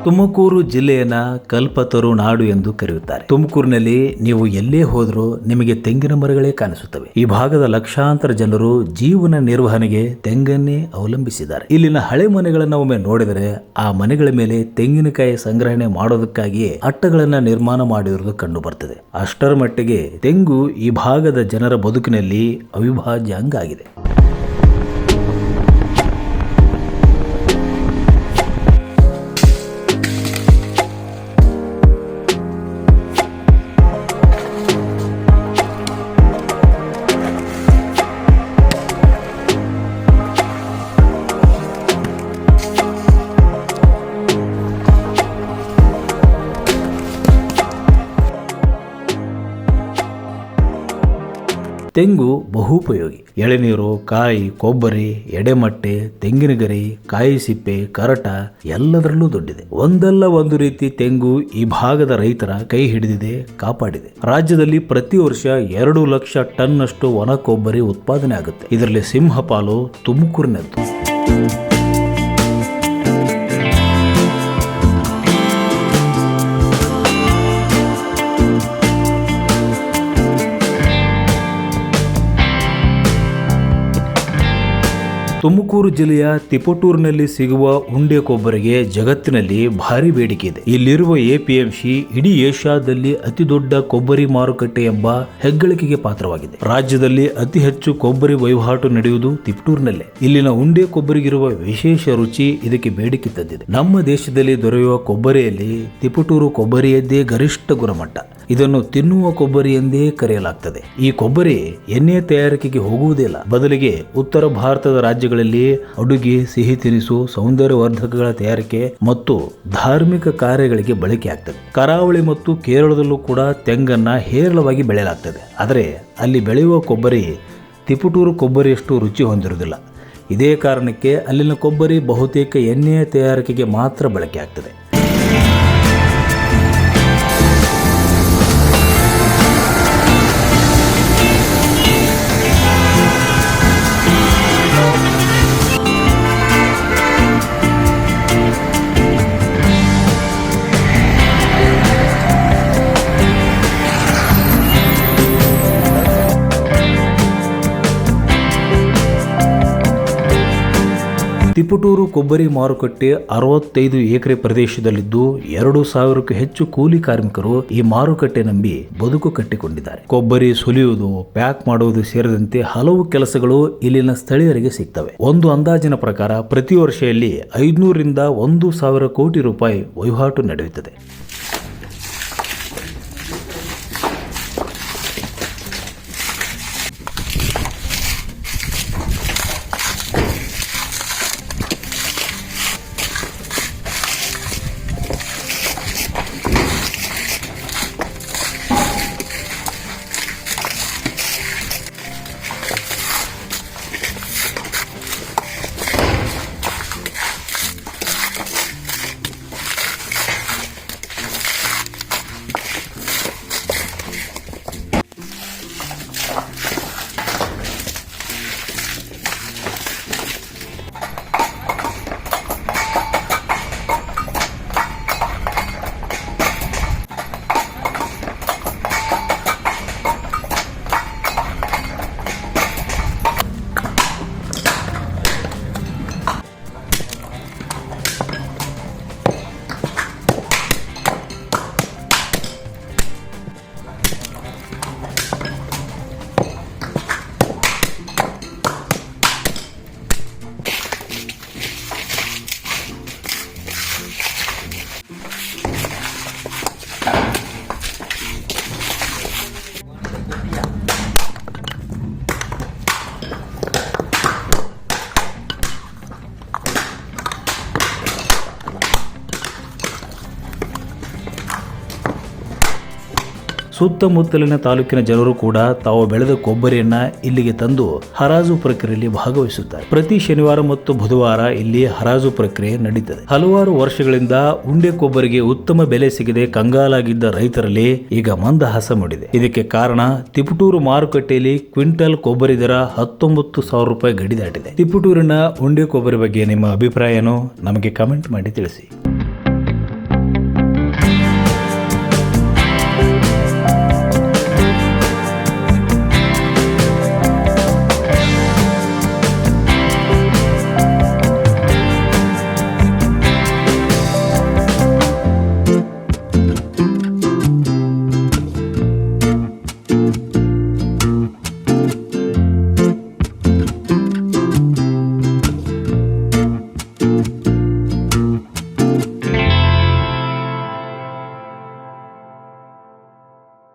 ತುಮಕೂರು ಜಿಲ್ಲೆಯನ್ನ ಕಲ್ಪತರು ನಾಡು ಎಂದು ಕರೆಯುತ್ತಾರೆ. ತುಮಕೂರಿನಲ್ಲಿ ನೀವು ಎಲ್ಲೇ ಹೋದರೂ ನಿಮಗೆ ತೆಂಗಿನ ಮರಗಳೇ ಕಾಣಿಸುತ್ತವೆ. ಈ ಭಾಗದ ಲಕ್ಷಾಂತರ ಜನರು ಜೀವನ ನಿರ್ವಹಣೆಗೆ ತೆಂಗನ್ನೇ ಅವಲಂಬಿಸಿದ್ದಾರೆ. ಇಲ್ಲಿನ ಹಳೆ ಮನೆಗಳನ್ನ ಒಮ್ಮೆ ನೋಡಿದರೆ ಆ ಮನೆಗಳ ಮೇಲೆ ತೆಂಗಿನಕಾಯಿ ಸಂಗ್ರಹಣೆ ಮಾಡೋದಕ್ಕಾಗಿಯೇ ಅಟ್ಟಗಳನ್ನ ನಿರ್ಮಾಣ ಮಾಡಿರುವುದು ಕಂಡು ಬರ್ತದೆ. ಅಷ್ಟರ ಮಟ್ಟಿಗೆ ತೆಂಗು ಈ ಭಾಗದ ಜನರ ಬದುಕಿನಲ್ಲಿ ಅವಿಭಾಜ್ಯ ಅಂಗ ಆಗಿದೆ. ತೆಂಗು ಬಹುಪಯೋಗಿ. ಎಳೆನೀರು, ಕಾಯಿ, ಕೊಬ್ಬರಿ, ಎಡೆಮಟ್ಟೆ, ತೆಂಗಿನ ಗರಿ, ಕಾಯಿ ಸಿಪ್ಪೆ, ಕರಟ ಎಲ್ಲದರಲ್ಲೂ ದೊಡ್ಡಿದೆ. ಒಂದಲ್ಲ ಒಂದು ರೀತಿ ತೆಂಗು ಈ ಭಾಗದ ರೈತರ ಕೈ ಹಿಡಿದಿದೆ, ಕಾಪಾಡಿದೆ. ರಾಜ್ಯದಲ್ಲಿ ಪ್ರತಿ ವರ್ಷ 2 ಲಕ್ಷ ಟನ್ ಅಷ್ಟು ಒಣ ಕೊಬ್ಬರಿ ಉತ್ಪಾದನೆ ಆಗುತ್ತೆ. ಇದರಲ್ಲಿ ಸಿಂಹಪಾಲು ತುಮಕೂರಿನದ್ದು. ತುಮಕೂರು ಜಿಲ್ಲೆಯ ತಿಪಟೂರಿನಲ್ಲಿ ಸಿಗುವ ಉಂಡೆ ಕೊಬ್ಬರಿಗೆ ಜಗತ್ತಿನಲ್ಲಿ ಭಾರಿ ಬೇಡಿಕೆ ಇದೆ. ಇಲ್ಲಿರುವ ಎಪಿಎಂಸಿ ಇಡೀ ಏಷ್ಯಾದಲ್ಲಿ ಅತಿ ದೊಡ್ಡ ಕೊಬ್ಬರಿ ಮಾರುಕಟ್ಟೆ ಎಂಬ ಹೆಗ್ಗಳಿಕೆಗೆ ಪಾತ್ರವಾಗಿದೆ. ರಾಜ್ಯದಲ್ಲಿ ಅತಿ ಹೆಚ್ಚು ಕೊಬ್ಬರಿ ವಹಿವಾಟು ನಡೆಯುವುದು ತಿಪಟೂರಿನಲ್ಲೇ. ಇಲ್ಲಿನ ಉಂಡೆ ಕೊಬ್ಬರಿಗಿರುವ ವಿಶೇಷ ರುಚಿ ಇದಕ್ಕೆ ಬೇಡಿಕೆ ತಂದಿದೆ. ನಮ್ಮ ದೇಶದಲ್ಲಿ ದೊರೆಯುವ ಕೊಬ್ಬರಿಯಲ್ಲಿ ತಿಪಟೂರು ಕೊಬ್ಬರಿಯದ್ದೇ ಗರಿಷ್ಠ ಗುಣಮಟ್ಟ. ಇದನ್ನು ತಿನ್ನುವ ಕೊಬ್ಬರಿ ಎಂದೇ ಕರೆಯಲಾಗ್ತದೆ. ಈ ಕೊಬ್ಬರಿ ಎಣ್ಣೆ ತಯಾರಿಕೆಗೆ ಹೋಗುವುದಿಲ್ಲ, ಬದಲಿಗೆ ಉತ್ತರ ಭಾರತದ ರಾಜ್ಯಗಳಲ್ಲಿ ಅಡುಗೆ, ಸಿಹಿ ತಿನಿಸು, ಸೌಂದರ್ಯವರ್ಧಕಗಳ ತಯಾರಿಕೆ ಮತ್ತು ಧಾರ್ಮಿಕ ಕಾರ್ಯಗಳಿಗೆ ಬಳಕೆ ಆಗ್ತದೆ. ಕರಾವಳಿ ಮತ್ತು ಕೇರಳದಲ್ಲೂ ಕೂಡ ತೆಂಗನ್ನ ಹೇರಳವಾಗಿ ಬೆಳೆಯಲಾಗ್ತದೆ. ಆದರೆ ಅಲ್ಲಿ ಬೆಳೆಯುವ ಕೊಬ್ಬರಿ ತಿಪಟೂರು ಕೊಬ್ಬರಿಯಷ್ಟು ರುಚಿ ಹೊಂದಿರುವುದಿಲ್ಲ. ಇದೇ ಕಾರಣಕ್ಕೆ ಅಲ್ಲಿನ ಕೊಬ್ಬರಿ ಬಹುತೇಕ ಎಣ್ಣೆಯ ತಯಾರಿಕೆಗೆ ಮಾತ್ರ ಬಳಕೆ ಆಗ್ತದೆ. ತಿಪಟೂರು ಕೊಬ್ಬರಿ ಮಾರುಕಟ್ಟೆ 65 ಎಕರೆ ಪ್ರದೇಶದಲ್ಲಿದ್ದು 2,000ಕ್ಕೂ ಹೆಚ್ಚು ಕೂಲಿ ಕಾರ್ಮಿಕರು ಈ ಮಾರುಕಟ್ಟೆ ನಂಬಿ ಬದುಕು ಕಟ್ಟಿಕೊಂಡಿದ್ದಾರೆ. ಕೊಬ್ಬರಿ ಸುಲಿಯುವುದು, ಪ್ಯಾಕ್ ಮಾಡುವುದು ಸೇರಿದಂತೆ ಹಲವು ಕೆಲಸಗಳು ಇಲ್ಲಿನ ಸ್ಥಳೀಯರಿಗೆ ಸಿಗ್ತವೆ. ಒಂದು ಅಂದಾಜಿನ ಪ್ರಕಾರ ಪ್ರತಿ ವರ್ಷ ಇಲ್ಲಿ 500 ರಿಂದ 1,000 ಕೋಟಿ ರೂಪಾಯಿ ವಹಿವಾಟು ನಡೆಯುತ್ತದೆ. ಸುತ್ತಮುತ್ತಲಿನ ತಾಲೂಕಿನ ಜನರು ಕೂಡ ತಾವು ಬೆಳೆದ ಕೊಬ್ಬರಿಯನ್ನ ಇಲ್ಲಿಗೆ ತಂದು ಹರಾಜು ಪ್ರಕ್ರಿಯೆಯಲ್ಲಿ ಭಾಗವಹಿಸುತ್ತಾರೆ. ಪ್ರತಿ ಶನಿವಾರ ಮತ್ತು ಬುಧವಾರ ಇಲ್ಲಿ ಹರಾಜು ಪ್ರಕ್ರಿಯೆ ನಡೀತದೆ. ಹಲವಾರು ವರ್ಷಗಳಿಂದ ಉಂಡೆ ಕೊಬ್ಬರಿಗೆ ಉತ್ತಮ ಬೆಲೆ ಸಿಗದೆ ಕಂಗಾಲಾಗಿದ್ದ ರೈತರಲ್ಲಿ ಈಗ ಮಂದಹಾಸ ಮೂಡಿದೆ. ಇದಕ್ಕೆ ಕಾರಣ ತಿಪಟೂರು ಮಾರುಕಟ್ಟೆಯಲ್ಲಿ ಕ್ವಿಂಟಲ್ ಕೊಬ್ಬರಿ ದರ 19,000 ರೂಪಾಯಿ ಗಡಿ ದಾಟಿದೆ. ತಿಪಟೂರಿನ ಉಂಡೆ ಕೊಬ್ಬರಿ ಬಗ್ಗೆ ನಿಮ್ಮ ಅಭಿಪ್ರಾಯ ಏನು? ನಮಗೆ ಕಮೆಂಟ್ ಮಾಡಿ ತಿಳಿಸಿ.